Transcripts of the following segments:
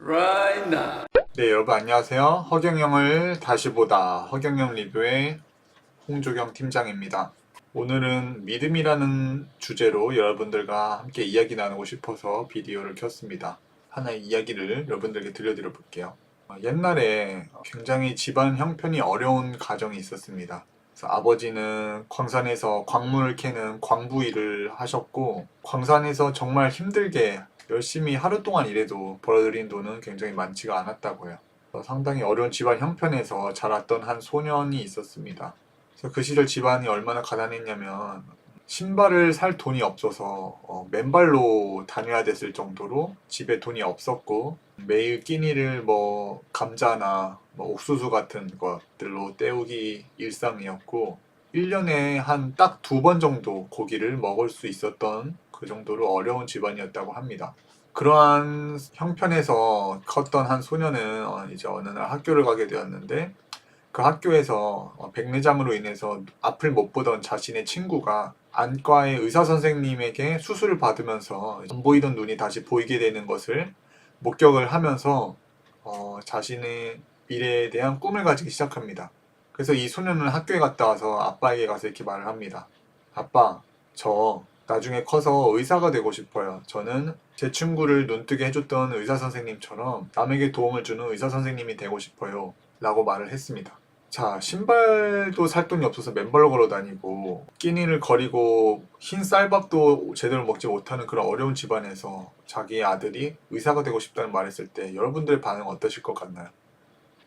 right now. 네, 여러분 안녕하세요. 허경영을 다시 보다 허경영 리뷰의 홍조경 팀장입니다. 오늘은 믿음이라는 주제로 여러분들과 함께 이야기 나누고 싶어서 비디오를 켰습니다. 하나의 이야기를 여러분들에게 들려드려 볼게요. 옛날에 굉장히 집안 형편이 어려운 가정이 있었습니다. 그래서 아버지는 광산에서 광물을 캐는 광부 일을 하셨고, 광산에서 정말 힘들게 열심히 하루 동안 일해도 벌어들인 돈은 굉장히 많지가 않았다고 해요. 상당히 어려운 집안 형편에서 자랐던 한 소년이 있었습니다. 그래서 그 시절 집안이 얼마나 가난했냐면 신발을 살 돈이 없어서 맨발로 다녀야 됐을 정도로 집에 돈이 없었고, 매일 끼니를 감자나 옥수수 같은 것들로 때우기 일상이었고, 1년에 한 딱 2번 정도 고기를 먹을 수 있었던 그 정도로 어려운 집안이었다고 합니다. 그러한 형편에서 컸던 한 소년은 이제 어느 날 학교를 가게 되었는데, 그 학교에서 백내장으로 인해서 앞을 못 보던 자신의 친구가 안과의 의사 선생님에게 수술을 받으면서 안 보이던 눈이 다시 보이게 되는 것을 목격을 하면서 자신의 미래에 대한 꿈을 가지기 시작합니다. 그래서 이 소년은 학교에 갔다 와서 아빠에게 가서 이렇게 말을 합니다. 아빠, 저 나중에 커서 의사가 되고 싶어요. 저는 제 친구를 눈뜨게 해줬던 의사 선생님처럼 남에게 도움을 주는 의사 선생님이 되고 싶어요. 라고 말을 했습니다. 자, 신발도 살 돈이 없어서 맨발로 걸어 다니고 끼니를 거리고 흰 쌀밥도 제대로 먹지 못하는 그런 어려운 집안에서 자기의 아들이 의사가 되고 싶다는 말을 했을 때 여러분들의 반응은 어떠실 것 같나요?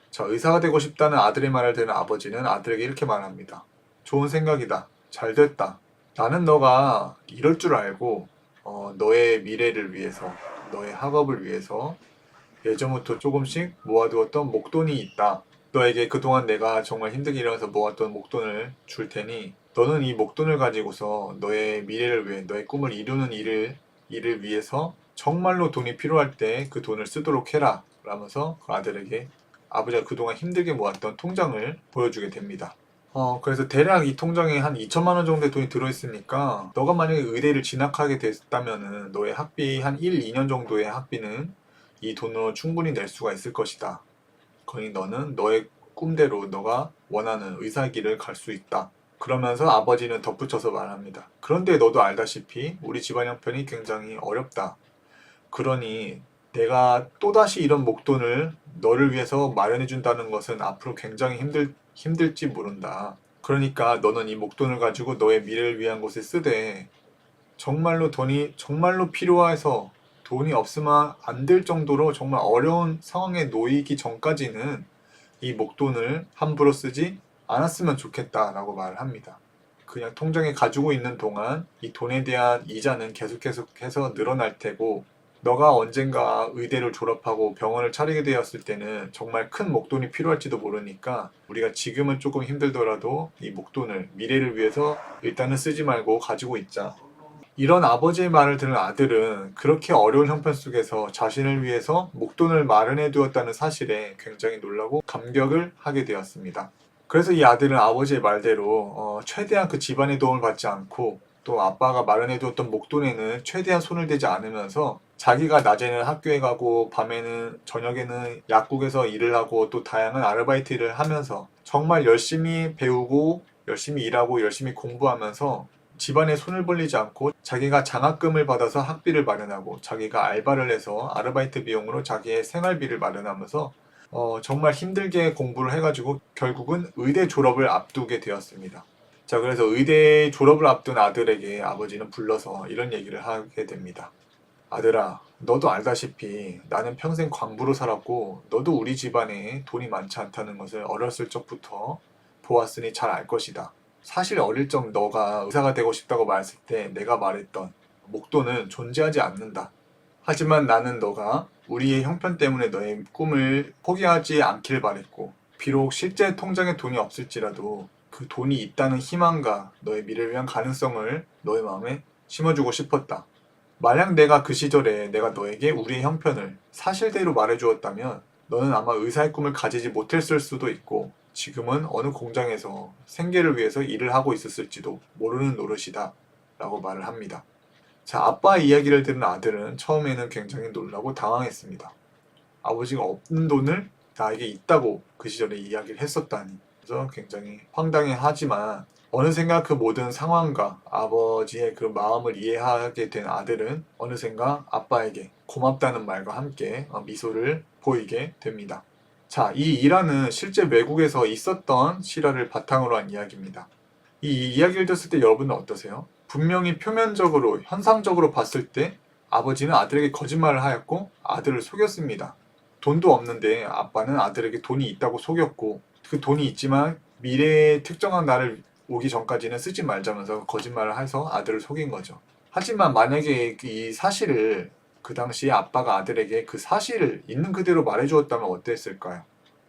자, 의사가 되고 싶다는 아들의 말을 들은 아버지는 아들에게 이렇게 말합니다. 좋은 생각이다. 잘 됐다. 나는 너가 이럴 줄 알고 너의 미래를 위해서, 너의 학업을 위해서 예전부터 조금씩 모아두었던 목돈이 있다. 너에게 그동안 내가 정말 힘들게 일하면서 모았던 목돈을 줄 테니 너는 이 목돈을 가지고서 너의 미래를 위해, 너의 꿈을 이루는 일을 위해서 정말로 돈이 필요할 때 그 돈을 쓰도록 해라. 라면서 그 아들에게 아버지가 그동안 힘들게 모았던 통장을 보여주게 됩니다. 그래서 대략 이 통장에 한 2천만 원 정도의 돈이 들어있으니까 너가 만약에 의대를 진학하게 됐다면은 너의 학비 한 1, 2년 정도의 학비는 이 돈으로 충분히 낼 수가 있을 것이다. 그러니 너는 너의 꿈대로 너가 원하는 의사 길을 갈 수 있다. 그러면서 아버지는 덧붙여서 말합니다. 그런데 너도 알다시피 우리 집안 형편이 굉장히 어렵다. 그러니 내가 또다시 이런 목돈을 너를 위해서 마련해 준다는 것은 앞으로 굉장히 힘들지 모른다. 그러니까 너는 이 목돈을 가지고 너의 미래를 위한 곳에 쓰되 정말로 돈이 정말로 필요해서 돈이 없으면 안 될 정도로 정말 어려운 상황에 놓이기 전까지는 이 목돈을 함부로 쓰지 않았으면 좋겠다라고 말을 합니다. 그냥 통장에 가지고 있는 동안 이 돈에 대한 이자는 계속해서 늘어날 테고, 너가 언젠가 의대를 졸업하고 병원을 차리게 되었을 때는 정말 큰 목돈이 필요할지도 모르니까 우리가 지금은 조금 힘들더라도 이 목돈을 미래를 위해서 일단은 쓰지 말고 가지고 있자. 이런 아버지의 말을 들은 아들은 그렇게 어려운 형편 속에서 자신을 위해서 목돈을 마련해 두었다는 사실에 굉장히 놀라고 감격을 하게 되었습니다. 그래서 이 아들은 아버지의 말대로 최대한 그 집안의 도움을 받지 않고 또 아빠가 마련해 두었던 목돈에는 최대한 손을 대지 않으면서 자기가 낮에는 학교에 가고 밤에는 저녁에는 약국에서 일을 하고 또 다양한 아르바이트 일을 하면서 정말 열심히 배우고 열심히 일하고 열심히 공부하면서 집안에 손을 벌리지 않고 자기가 장학금을 받아서 학비를 마련하고 자기가 알바를 해서 아르바이트 비용으로 자기의 생활비를 마련하면서 정말 힘들게 공부를 해가지고 결국은 의대 졸업을 앞두게 되었습니다. 자, 그래서 의대 졸업을 앞둔 아들에게 아버지는 불러서 이런 얘기를 하게 됩니다. 아들아, 너도 알다시피 나는 평생 광부로 살았고 너도 우리 집안에 돈이 많지 않다는 것을 어렸을 적부터 보았으니 잘 알 것이다. 사실 어릴 적 너가 의사가 되고 싶다고 말했을 때 내가 말했던 목돈은 존재하지 않는다. 하지만 나는 너가 우리의 형편 때문에 너의 꿈을 포기하지 않기를 바랬고, 비록 실제 통장에 돈이 없을지라도 그 돈이 있다는 희망과 너의 미래를 위한 가능성을 너의 마음에 심어주고 싶었다. 만약 내가 그 시절에 내가 너에게 우리의 형편을 사실대로 말해주었다면 너는 아마 의사의 꿈을 가지지 못했을 수도 있고 지금은 어느 공장에서 생계를 위해서 일을 하고 있었을지도 모르는 노릇이다 라고 말을 합니다. 자, 아빠의 이야기를 들은 아들은 처음에는 굉장히 놀라고 당황했습니다. 아버지가 없는 돈을 나에게 있다고 그 시절에 이야기를 했었다니. 그래서 굉장히 황당해하지만 어느샌가 그 모든 상황과 아버지의 그 마음을 이해하게 된 아들은 어느샌가 아빠에게 고맙다는 말과 함께 미소를 보이게 됩니다. 자, 이 일화는 실제 외국에서 있었던 실화를 바탕으로 한 이야기입니다. 이 이야기를 들었을 때 여러분은 어떠세요? 분명히 표면적으로, 현상적으로 봤을 때 아버지는 아들에게 거짓말을 하였고 아들을 속였습니다. 돈도 없는데 아빠는 아들에게 돈이 있다고 속였고, 그 돈이 있지만 미래의 특정한 날을 오기 전까지는 쓰지 말자면서 거짓말을 해서 아들을 속인 거죠. 하지만 만약에 이 사실을 그 당시에 아빠가 아들에게 그 사실을 있는 그대로 말해주었다면 어땠을까요?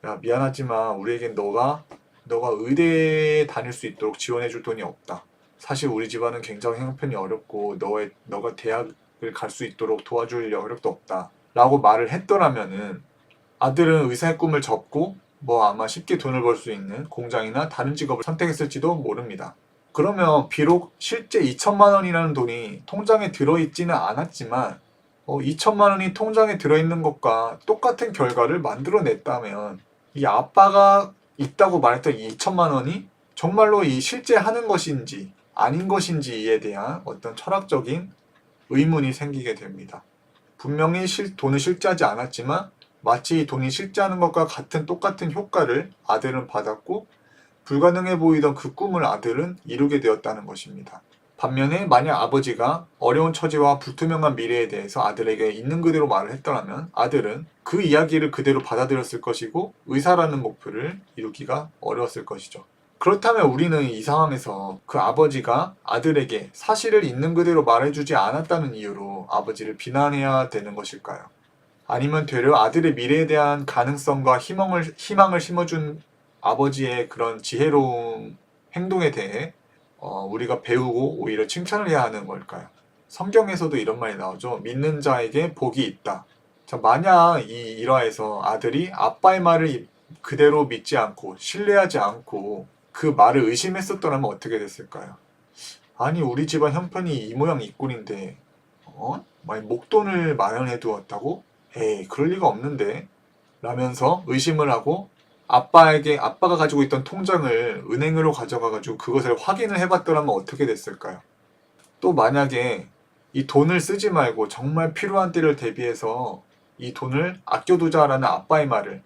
야, 미안하지만 우리에겐 너가 의대에 다닐 수 있도록 지원해줄 돈이 없다. 사실 우리 집안은 굉장히 형편이 어렵고 너가 대학을 갈 수 있도록 도와줄 여력도 없다. 라고 말을 했더라면은 아들은 의사의 꿈을 접고 아마 쉽게 돈을 벌 수 있는 공장이나 다른 직업을 선택했을지도 모릅니다. 그러면 비록 실제 2천만 원이라는 돈이 통장에 들어있지는 않았지만 2천만 원이 통장에 들어있는 것과 똑같은 결과를 만들어냈다면 이 아빠가 있다고 말했던 2천만 원이 정말로 이 실제 하는 것인지 아닌 것인지에 대한 어떤 철학적인 의문이 생기게 됩니다. 분명히 돈을 실제하지 않았지만 마치 돈이 실제하는 것과 똑같은 효과를 아들은 받았고 불가능해 보이던 그 꿈을 아들은 이루게 되었다는 것입니다. 반면에 만약 아버지가 어려운 처지와 불투명한 미래에 대해서 아들에게 있는 그대로 말을 했더라면 아들은 그 이야기를 그대로 받아들였을 것이고 의사라는 목표를 이루기가 어려웠을 것이죠. 그렇다면 우리는 이 상황에서 그 아버지가 아들에게 사실을 있는 그대로 말해주지 않았다는 이유로 아버지를 비난해야 되는 것일까요? 아니면 되려 아들의 미래에 대한 가능성과 희망을 심어준 아버지의 그런 지혜로운 행동에 대해 우리가 배우고 오히려 칭찬을 해야 하는 걸까요? 성경에서도 이런 말이 나오죠. 믿는 자에게 복이 있다. 자, 만약 이 일화에서 아들이 아빠의 말을 그대로 믿지 않고 신뢰하지 않고 그 말을 의심했었더라면 어떻게 됐을까요? 아니, 우리 집안 형편이 이 모양 이 꼴인데 목돈을 마련해 두었다고? 에이, 그럴 리가 없는데 라면서 의심을 하고 아빠가 가지고 있던 통장을 은행으로 가져가가지고 그것을 확인을 해봤더라면 어떻게 됐을까요? 또 만약에 이 돈을 쓰지 말고 정말 필요한 때를 대비해서 이 돈을 아껴두자라는 아빠의 말을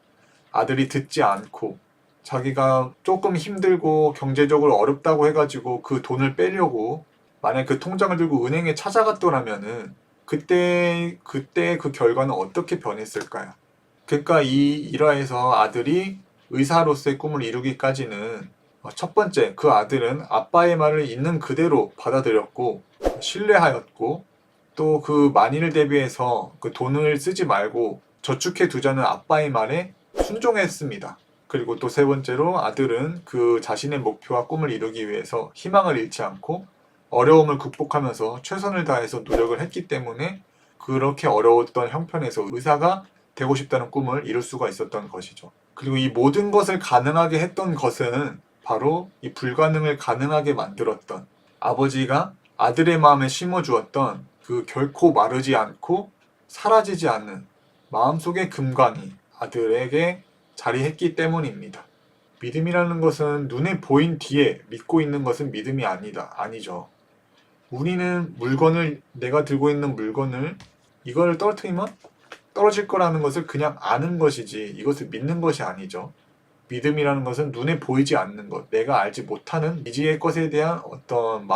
아들이 듣지 않고 자기가 조금 힘들고 경제적으로 어렵다고 해가지고 그 돈을 빼려고 만약 그 통장을 들고 은행에 찾아갔더라면은 그때 그 결과는 어떻게 변했을까요? 그러니까 이 일화에서 아들이 의사로서의 꿈을 이루기까지는 첫 번째, 그 아들은 아빠의 말을 있는 그대로 받아들였고 신뢰하였고 또 그 만일을 대비해서 그 돈을 쓰지 말고 저축해 두자는 아빠의 말에 순종했습니다. 그리고 또 세 번째로 아들은 그 자신의 목표와 꿈을 이루기 위해서 희망을 잃지 않고 어려움을 극복하면서 최선을 다해서 노력을 했기 때문에 그렇게 어려웠던 형편에서 의사가 되고 싶다는 꿈을 이룰 수가 있었던 것이죠. 그리고 이 모든 것을 가능하게 했던 것은 바로 이 불가능을 가능하게 만들었던 아버지가 아들의 마음에 심어주었던 그 결코 마르지 않고 사라지지 않는 마음속의 금광이 아들에게 자리했기 때문입니다. 믿음이라는 것은 눈에 보인 뒤에 믿고 있는 것은 믿음이 아니죠. 우리는 내가 들고 있는 물건을 이거를 떨어뜨리면 떨어질 거라는 것을 그냥 아는 것이지 이것을 믿는 것이 아니죠. 믿음이라는 것은 눈에 보이지 않는 것, 내가 알지 못하는 미지의 것에 대한 어떤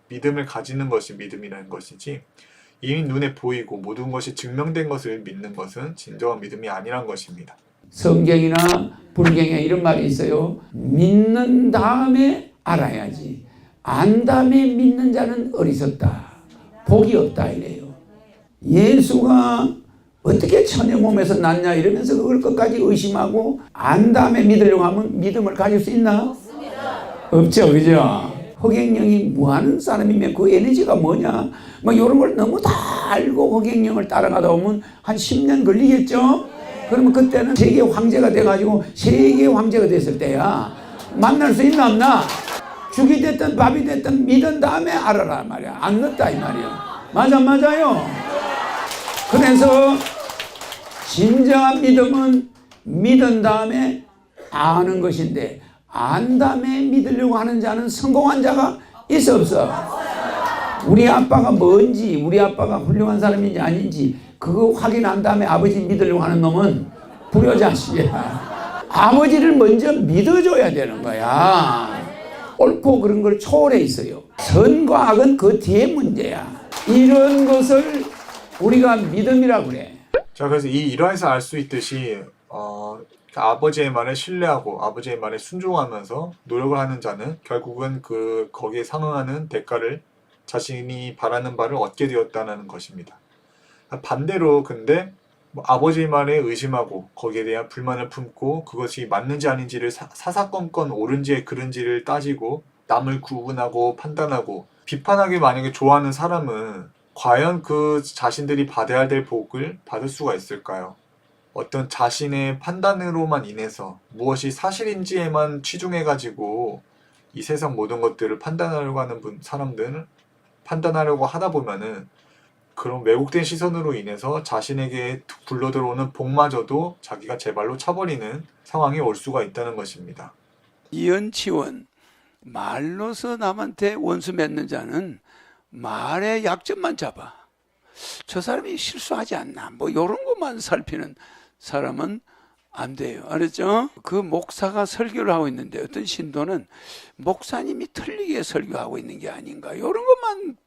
믿음을 가지는 것이 믿음이라는 것이지 이미 눈에 보이고 모든 것이 증명된 것을 믿는 것은 진정한 믿음이 아니란 것입니다. 성경이나 불경에 이런 말이 있어요. 믿는 다음에 알아야지. 안 다음에 믿는 자는 어리석다. 복이 없다 이래요. 예수가 어떻게 천의 몸에서 났냐 이러면서 그걸 끝까지 의심하고 안 다음에 믿으려고 하면 믿음을 가질 수 있나? 없습니다. 없죠. 그죠? 허경영이 뭐하는 사람이면 그 에너지가 뭐냐? 이런 걸 너무 다 알고 허경영을 따라가다 보면 한 10년 걸리겠죠? 그러면 그때는 세계 황제가 돼가지고 세계 황제가 됐을 때야. 만날 수 있나 없나? 죽이 됐든 밥이 됐든 믿은 다음에 알아라 말이야. 안 넣었다 이 말이야. 맞아요. 그래서 진정한 믿음은 믿은 다음에 아는 것인데 안 다음에 믿으려고 하는 자는 성공한 자가 있어 없어? 우리 아빠가 뭔지, 우리 아빠가 훌륭한 사람인지 아닌지 그거 확인한 다음에 아버지 믿으려고 하는 놈은 불효자식이야. 아버지를 먼저 믿어줘야 되는 거야. 옳고 그런 걸 초월해 있어요. 선과 악은 그 뒤에 문제야. 이런 것을 우리가 믿음이라고 그래. 자, 그래서 이 일화에서 알 수 있듯이 아버지의 말에 신뢰하고 아버지의 말에 순종하면서 노력을 하는 자는 결국은 거기에 상응하는 대가를 자신이 바라는 바를 얻게 되었다는 것입니다. 반대로 근데 아버지의 말에 의심하고 거기에 대한 불만을 품고 그것이 맞는지 아닌지를 사사건건 옳은지 그른지를 따지고 남을 구분하고 판단하고 비판하기 만약에 좋아하는 사람은 과연 그 자신들이 받아야 될 복을 받을 수가 있을까요? 어떤 자신의 판단으로만 인해서 무엇이 사실인지에만 치중해가지고 이 세상 모든 것들을 판단하려고 하는 사람들은 판단하려고 하다 보면은 그런 왜곡된 시선으로 인해서 자신에게 굴러들어오는 복마저도 자기가 제 발로 차버리는 상황이 올 수가 있다는 것입니다. 이연치원, 말로서 남한테 원수 맺는 자는 말의 약점만 잡아. 저 사람이 실수하지 않나 뭐 이런 것만 살피는 사람은 안 돼요. 알았죠? 그 목사가 설교를 하고 있는데 어떤 신도는 목사님이 틀리게 설교하고 있는 게 아닌가 이런 것만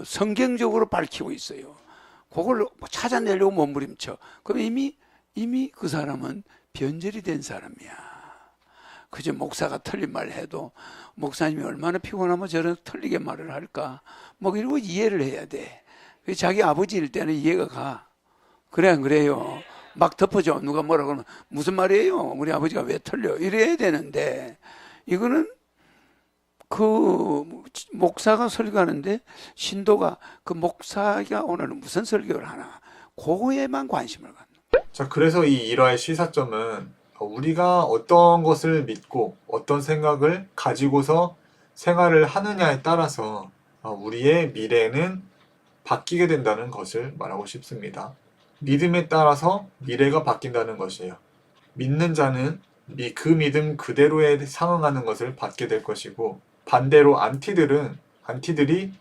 성경적으로 밝히고 있어요. 그걸 찾아내려고 몸부림쳐. 그럼 이미 그 사람은 변절이 된 사람이야. 그저 목사가 틀린 말을 해도 목사님이 얼마나 피곤하면 저런 틀리게 말을 할까 뭐 이러고 이해를 해야 돼. 자기 아버지일 때는 이해가 가. 그래 안 그래요? 막 덮어줘. 누가 뭐라 그러면 무슨 말이에요? 우리 아버지가 왜 틀려? 이래야 되는데 이거는 그 목사가 설교하는데 신도가 그 목사가 오늘은 무슨 설교를 하나 그거에만 관심을 갖는. 자, 그래서 이 일화의 시사점은 우리가 어떤 것을 믿고 어떤 생각을 가지고서 생활을 하느냐에 따라서 우리의 미래는 바뀌게 된다는 것을 말하고 싶습니다. 믿음에 따라서 미래가 바뀐다는 것이에요. 믿는 자는 그 믿음 그대로에 상응하는 것을 받게 될 것이고 반대로 안티들이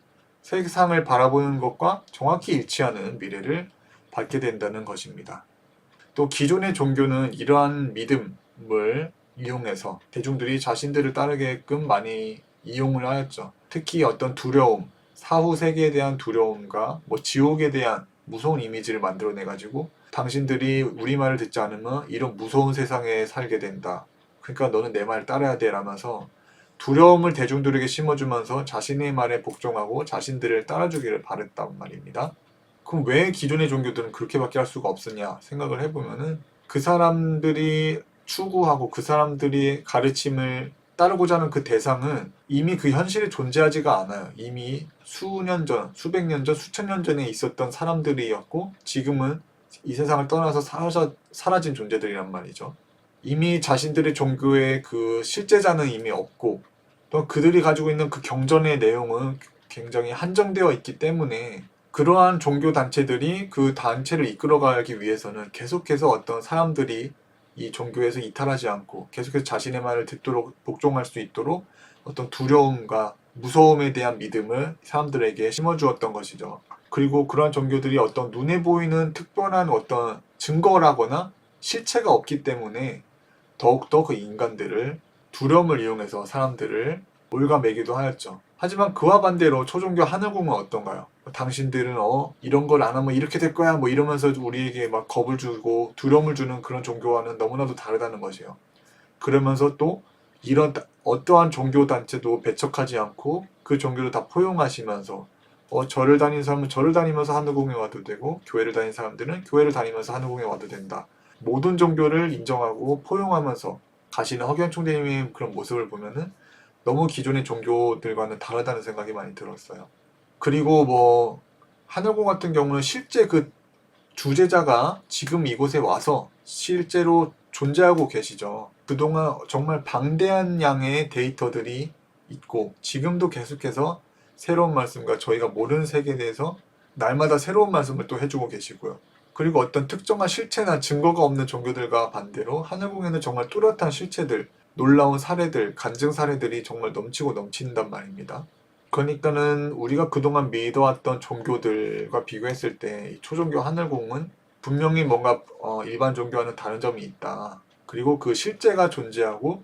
세상을 바라보는 것과 정확히 일치하는 미래를 받게 된다는 것입니다. 또 기존의 종교는 이러한 믿음을 이용해서 대중들이 자신들을 따르게끔 많이 이용을 하였죠. 특히 어떤 두려움, 사후 세계에 대한 두려움과 지옥에 대한 무서운 이미지를 만들어내가지고 당신들이 우리 말을 듣지 않으면 이런 무서운 세상에 살게 된다. 그러니까 너는 내 말을 따라야 돼 라면서 두려움을 대중들에게 심어주면서 자신의 말에 복종하고 자신들을 따라주기를 바랬단 말입니다. 그럼 왜 기존의 종교들은 그렇게밖에 할 수가 없었냐 생각을 해보면은 그 사람들이 추구하고 그 사람들이 가르침을 따르고자 하는 그 대상은 이미 그 현실에 존재하지가 않아요. 이미 수년 전, 수백 년 전, 수천 년 전에 있었던 사람들이었고 지금은 이 세상을 떠나서 사라진 존재들이란 말이죠. 이미 자신들의 종교의 그 실제자는 이미 없고 또 그들이 가지고 있는 그 경전의 내용은 굉장히 한정되어 있기 때문에 그러한 종교 단체들이 그 단체를 이끌어가기 위해서는 계속해서 어떤 사람들이 이 종교에서 이탈하지 않고 계속해서 자신의 말을 듣도록 복종할 수 있도록 어떤 두려움과 무서움에 대한 믿음을 사람들에게 심어주었던 것이죠. 그리고 그러한 종교들이 어떤 눈에 보이는 특별한 어떤 증거라거나 실체가 없기 때문에 더욱더 그 인간들을 두려움을 이용해서 사람들을 올가매기도 하였죠. 하지만 그와 반대로 초종교 하늘궁은 어떤가요? 당신들은 이런 걸 안 하면 이렇게 될 거야 이러면서 우리에게 막 겁을 주고 두려움을 주는 그런 종교와는 너무나도 다르다는 것이에요. 그러면서 또 이런 어떠한 종교 단체도 배척하지 않고 그 종교를 다 포용하시면서 절을 다니는 사람은 절을 다니면서 하늘궁에 와도 되고 교회를 다니는 사람들은 교회를 다니면서 하늘궁에 와도 된다. 모든 종교를 인정하고 포용하면서 가시는 허경 총재님의 그런 모습을 보면은 너무 기존의 종교들과는 다르다는 생각이 많이 들었어요. 그리고 하늘궁 같은 경우는 실제 그 주제자가 지금 이곳에 와서 실제로 존재하고 계시죠. 그동안 정말 방대한 양의 데이터들이 있고 지금도 계속해서 새로운 말씀과 저희가 모르는 세계에 대해서 날마다 새로운 말씀을 또 해주고 계시고요. 그리고 어떤 특정한 실체나 증거가 없는 종교들과 반대로 하늘궁에는 정말 뚜렷한 실체들, 놀라운 사례들, 간증 사례들이 정말 넘치고 넘친단 말입니다. 그러니까는 우리가 그동안 믿어왔던 종교들과 비교했을 때 이 초종교 하늘궁은 분명히 뭔가 일반 종교와는 다른 점이 있다. 그리고 그 실제가 존재하고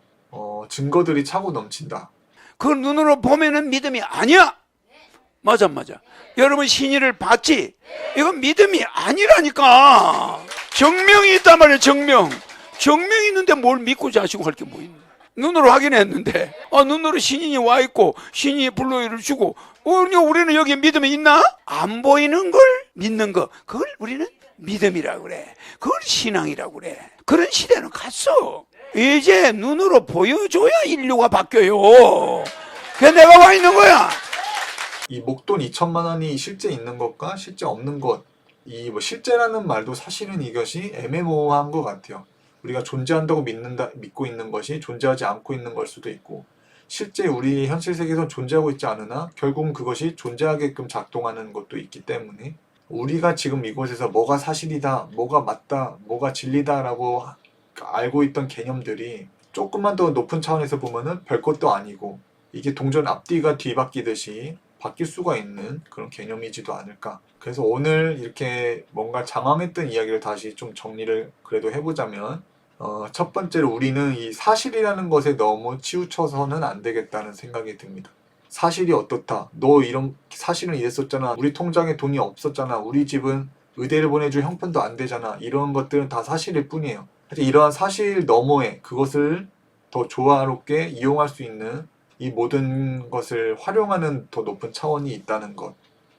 증거들이 차고 넘친다. 그걸 눈으로 보면은 믿음이 아니야. 맞아. 여러분 신의를 봤지? 이건 믿음이 아니라니까. 정명이 있단 말이야. 정명이 있는데 뭘 믿고 자시고 할 게 뭐 있나. 눈으로 확인했는데 눈으로 신인이 와 있고 신인이 불로이를 주고 우리는 여기 믿음이 있나? 안 보이는 걸 믿는 거, 그걸 우리는 믿음이라고 그래. 그걸 신앙이라고 그래. 그런 시대는 갔어. 이제 눈으로 보여줘야 인류가 바뀌어요. 그게 내가 와 있는 거야. 이 목돈 2천만 원이 실제 있는 것과 실제 없는 것, 이 뭐 실제라는 말도 사실은 이것이 애매모호한 것 같아요. 우리가 존재한다고 믿고 있는 것이 존재하지 않고 있는 걸 수도 있고, 실제 우리 현실 세계에선 존재하고 있지 않으나 결국은 그것이 존재하게끔 작동하는 것도 있기 때문에 우리가 지금 이곳에서 뭐가 사실이다, 뭐가 맞다, 뭐가 진리다라고 알고 있던 개념들이 조금만 더 높은 차원에서 보면은 별것도 아니고 이게 동전 앞뒤가 뒤바뀌듯이 바뀔 수가 있는 그런 개념이지도 않을까. 그래서 오늘 이렇게 뭔가 장황했던 이야기를 다시 좀 정리를 그래도 해보자면 첫 번째로 우리는 이 사실이라는 것에 너무 치우쳐서는 안 되겠다는 생각이 듭니다. 사실이 어떻다, 너 이런 사실은 이랬었잖아, 우리 통장에 돈이 없었잖아, 우리 집은 의대를 보내줄 형편도 안 되잖아, 이런 것들은 다 사실일 뿐이에요. 하여튼 이러한 사실 너머에 그것을 더 조화롭게 이용할 수 있는 이 모든 것을 활용하는 더 높은 차원이 있다는 것.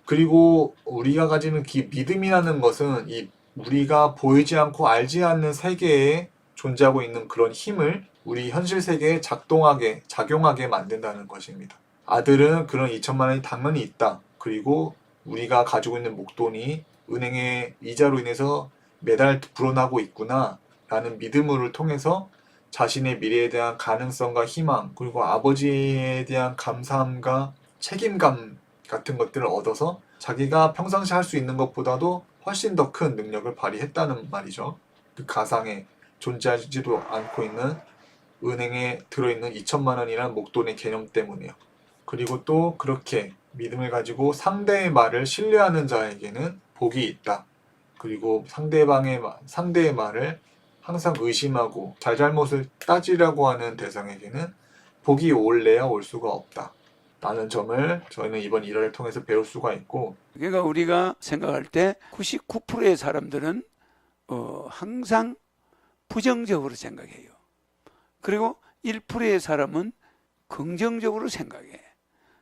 그리고 우리가 가지는 이 믿음이라는 것은 이 우리가 보이지 않고 알지 않는 세계에 존재하고 있는 그런 힘을 우리 현실 세계에 작용하게 만든다는 것입니다. 아들은 그런 2천만 원이 당연히 있다. 그리고 우리가 가지고 있는 목돈이 은행의 이자로 인해서 매달 불어나고 있구나 라는 믿음을 통해서 자신의 미래에 대한 가능성과 희망, 그리고 아버지에 대한 감사함과 책임감 같은 것들을 얻어서 자기가 평상시 할 수 있는 것보다도 훨씬 더 큰 능력을 발휘했다는 말이죠. 그 가상에 존재하지도 않고 있는 은행에 들어있는 2천만 원이라는 목돈의 개념 때문에요. 그리고 또 그렇게 믿음을 가지고 상대의 말을 신뢰하는 자에게는 복이 있다. 그리고 상대의 말을 항상 의심하고 잘잘못을 따지려고 하는 대상에게는 복이 올래야 올 수가 없다. 라는 점을 저희는 이번 일화를 통해서 배울 수가 있고, 그러니까 우리가 생각할 때 99%의 사람들은 항상 부정적으로 생각해요. 그리고 1%의 사람은 긍정적으로 생각해.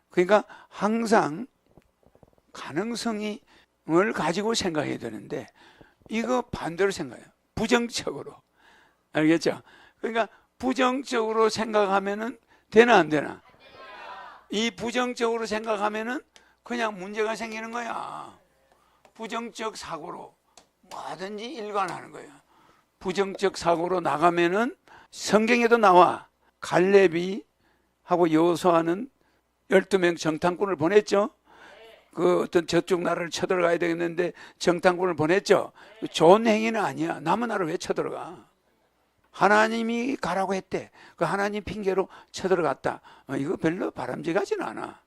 그러니까 항상 가능성을 가지고 생각해야 되는데 이거 반대로 생각해요. 부정적으로. 알겠죠? 그러니까 부정적으로 생각하면은 되나 안 되나? 이 부정적으로 생각하면은 그냥 문제가 생기는 거야. 부정적 사고로 뭐든지 일관하는 거야. 부정적 사고로 나가면은 성경에도 나와. 갈렙이하고 여호수아는 12명 정탐꾼을 보냈죠. 그 어떤 저쪽 나라를 쳐들어가야 되겠는데 정탐꾼을 보냈죠. 좋은 행위는 아니야. 남은 나라 왜 쳐들어가? 하나님이 가라고 했대. 그 하나님 핑계로 쳐들어갔다. 이거 별로 바람직하진 않아.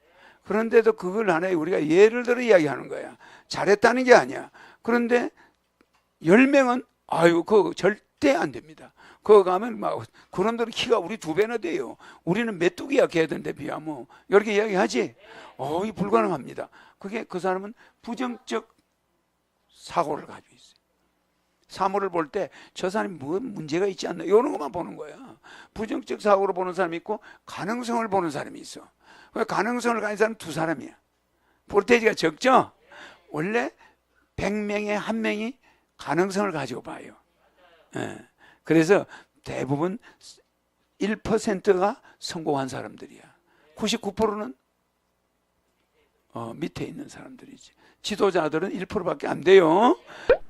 그런데도 그걸 하나의 우리가 예를 들어 이야기하는 거야. 잘했다는 게 아니야. 그런데 10명은 아유 그거 절대 안 됩니다. 그거 가면 막 그런들은 키가 우리 2배나 돼요. 우리는 메뚜기야 걔들한테 비하면. 이렇게 이야기하지. 이 불가능합니다. 그게 그 사람은 부정적 사고를 가지고 있어요. 사물을 볼 때 저 사람이 뭐 문제가 있지 않나 이런 것만 보는 거야. 부정적 사고로 보는 사람이 있고 가능성을 보는 사람이 있어. 가능성을 가진 사람은 2사람이야. 볼테이지가 적죠? 원래 100명에 1명이 가능성을 가지고 봐요. 그래서 대부분 1%가 성공한 사람들이야. 99%는 밑에 있는 사람들이지. 지도자들은 1%밖에 안 돼요.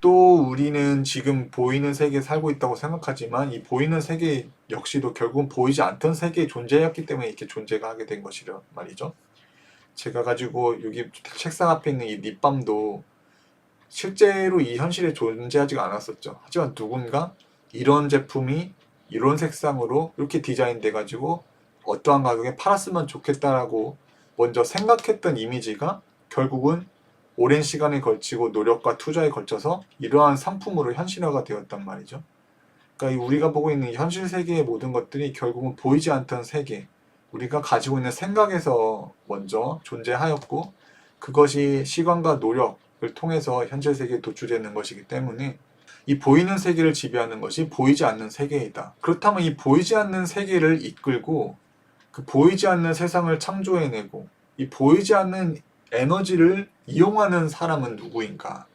또 우리는 지금 보이는 세계에 살고 있다고 생각하지만 이 보이는 세계 역시도 결국은 보이지 않던 세계에 존재했기 때문에 이렇게 존재가 하게 된 것이란 말이죠. 제가 가지고 여기 책상 앞에 있는 이 립밤도 실제로 이 현실에 존재하지가 않았었죠. 하지만 누군가 이런 제품이 이런 색상으로 이렇게 디자인돼 가지고 어떠한 가격에 팔았으면 좋겠다라고 먼저 생각했던 이미지가 결국은 오랜 시간에 걸치고 노력과 투자에 걸쳐서 이러한 상품으로 현실화가 되었단 말이죠. 그러니까 우리가 보고 있는 이 현실 세계의 모든 것들이 결국은 보이지 않던 세계, 우리가 가지고 있는 생각에서 먼저 존재하였고 그것이 시간과 노력을 통해서 현실 세계에 도출되는 것이기 때문에 이 보이는 세계를 지배하는 것이 보이지 않는 세계이다. 그렇다면 이 보이지 않는 세계를 이끌고 그 보이지 않는 세상을 창조해내고 이 보이지 않는 에너지를 이용하는 사람은 누구인가?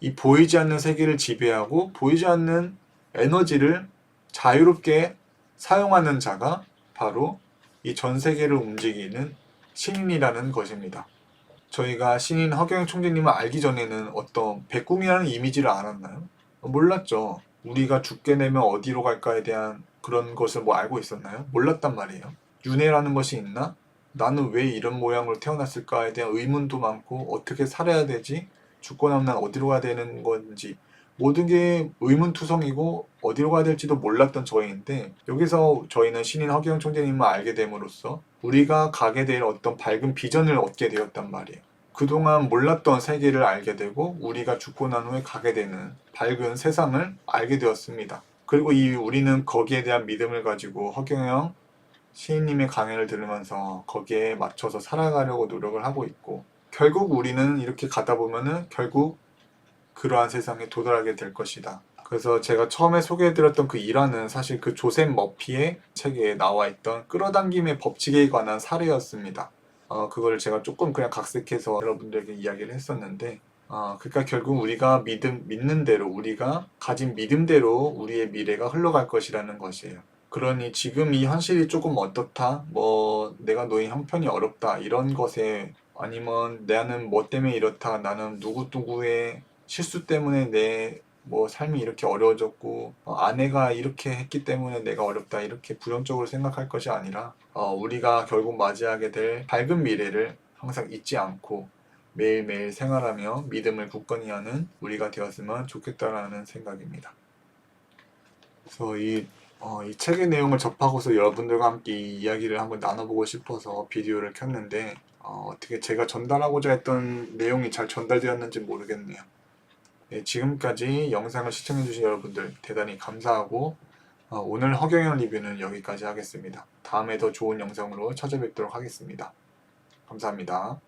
이 보이지 않는 세계를 지배하고 보이지 않는 에너지를 자유롭게 사용하는 자가 바로 이 전 세계를 움직이는 신인이라는 것입니다. 저희가 신인 허경영 총재님을 알기 전에는 어떤 백궁이라는 이미지를 알았나요? 몰랐죠. 우리가 죽게 되면 어디로 갈까에 대한 그런 것을 뭐 알고 있었나요? 몰랐단 말이에요. 윤회라는 것이 있나? 나는 왜 이런 모양으로 태어났을까에 대한 의문도 많고 어떻게 살아야 되지? 죽고 나면 난 어디로 가야 되는 건지 모든 게 의문투성이고 어디로 가야 될지도 몰랐던 저희인데 여기서 저희는 신인 허경영 총재님을 알게 됨으로써 우리가 가게 될 어떤 밝은 비전을 얻게 되었단 말이에요. 그동안 몰랐던 세계를 알게 되고 우리가 죽고 난 후에 가게 되는 밝은 세상을 알게 되었습니다. 그리고 우리는 거기에 대한 믿음을 가지고 허경영 시인님의 강연을 들으면서 거기에 맞춰서 살아가려고 노력을 하고 있고 결국 우리는 이렇게 가다 보면은 결국 그러한 세상에 도달하게 될 것이다. 그래서 제가 처음에 소개해드렸던 그 일화는 사실 그 조셉 머피의 책에 나와 있던 끌어당김의 법칙에 관한 사례였습니다. 그거를 제가 조금 그냥 각색해서 여러분들에게 이야기를 했었는데 그러니까 결국 우리가 믿는 대로 우리가 가진 믿음대로 우리의 미래가 흘러갈 것이라는 것이에요. 그러니 지금 이 현실이 조금 어떻다, 뭐 내가 놓인 형편이 어렵다 이런 것에 아니면 나는 뭐 때문에 이렇다, 나는 누구누구의 실수 때문에 내 뭐 삶이 이렇게 어려워졌고 아내가 이렇게 했기 때문에 내가 어렵다 이렇게 부정적으로 생각할 것이 아니라 우리가 결국 맞이하게 될 밝은 미래를 항상 잊지 않고 매일매일 생활하며 믿음을 굳건히 하는 우리가 되었으면 좋겠다라는 생각입니다. 그래서 이 책의 내용을 접하고서 여러분들과 함께 이 이야기를 한번 나눠보고 싶어서 비디오를 켰는데 어떻게 제가 전달하고자 했던 내용이 잘 전달되었는지 모르겠네요. 네, 지금까지 영상을 시청해주신 여러분들 대단히 감사하고 오늘 허경영 리뷰는 여기까지 하겠습니다. 다음에 더 좋은 영상으로 찾아뵙도록 하겠습니다. 감사합니다.